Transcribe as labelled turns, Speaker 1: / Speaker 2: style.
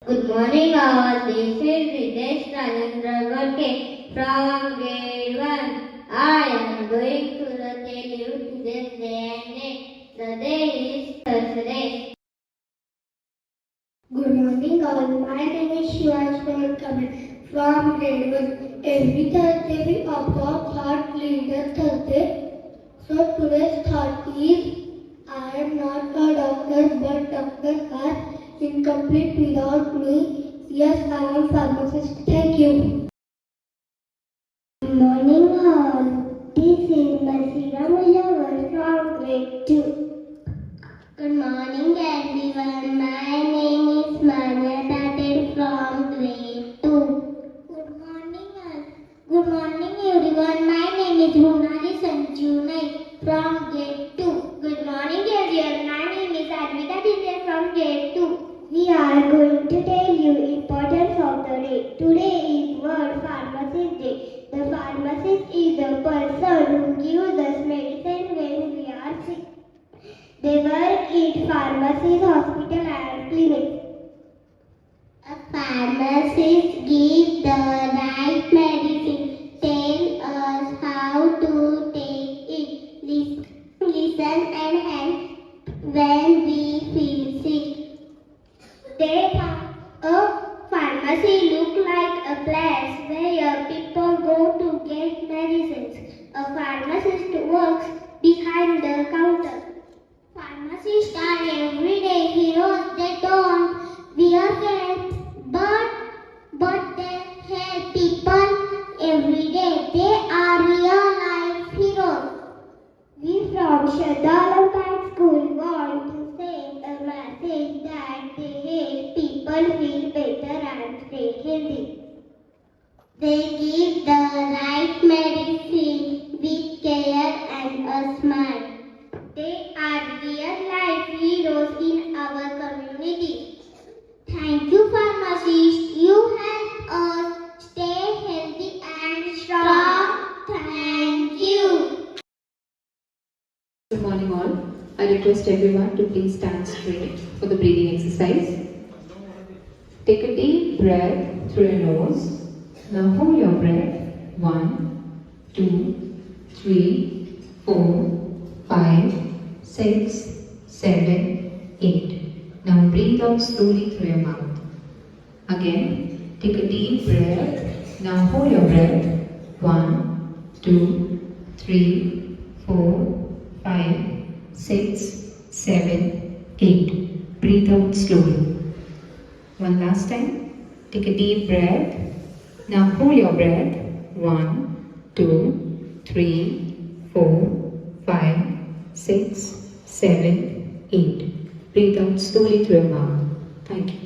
Speaker 1: Good morning all. This is Videsh Rajendra from grade 1. I am going to tell you today's day and date. The day is Thursday.
Speaker 2: Good morning all. My name is Shraddha Olympiad from grade 1. Every Thursday we observe Thought Leader Thursday. So today's thought is, I am not a doctor but doctors are incomplete without me. Yes, I am pharmacist. Thank you.
Speaker 3: Good morning all. This is Masira Mujawar from grade 2. Good morning everyone. My name is Manya Patel from grade 2. Good morning all. Good morning everyone. My name is Brunali Sanjunai from grade 2. Good morning everyone. My name is Advita Dinde from grade 2. We are going to tell you importance of the day. Today is World Pharmacist Day. The pharmacist is the person who gives us medicine when we are sick. They work in pharmacies, hospitals and clinics. A pharmacist gives the right medicine, tell us how to take it, listen and help when we feel sick. A pharmacy looks like a place where people go to get medicines. A pharmacist works behind the counter. Pharmacists are everyday heroes. They don't wear caps, but they help people every day. They are real life heroes. We from Shraddha Olympiad School want to send a message that they help people feel better and stay healthy. They give the right medicine with care and a smile. They are real life heroes in our community. Thank you, pharmacists. You help us stay healthy and strong. Thank you.
Speaker 4: Good morning all. I request everyone to please stand straight for the breathing exercise. Take a deep breath through your nose. Now hold your breath. 1, 2, 3, 4, 5, 6, 7, 8. Now breathe out slowly through your mouth. Again, take a deep breath. Now hold your breath. 1, 2, 3, 4, 5, 6, 7, 8. Breathe out slowly. One last time. Take a deep breath. Now hold your breath. 1, 2, 3, 4, 5, 6, 7, 8. Breathe out slowly through your mouth. Thank you.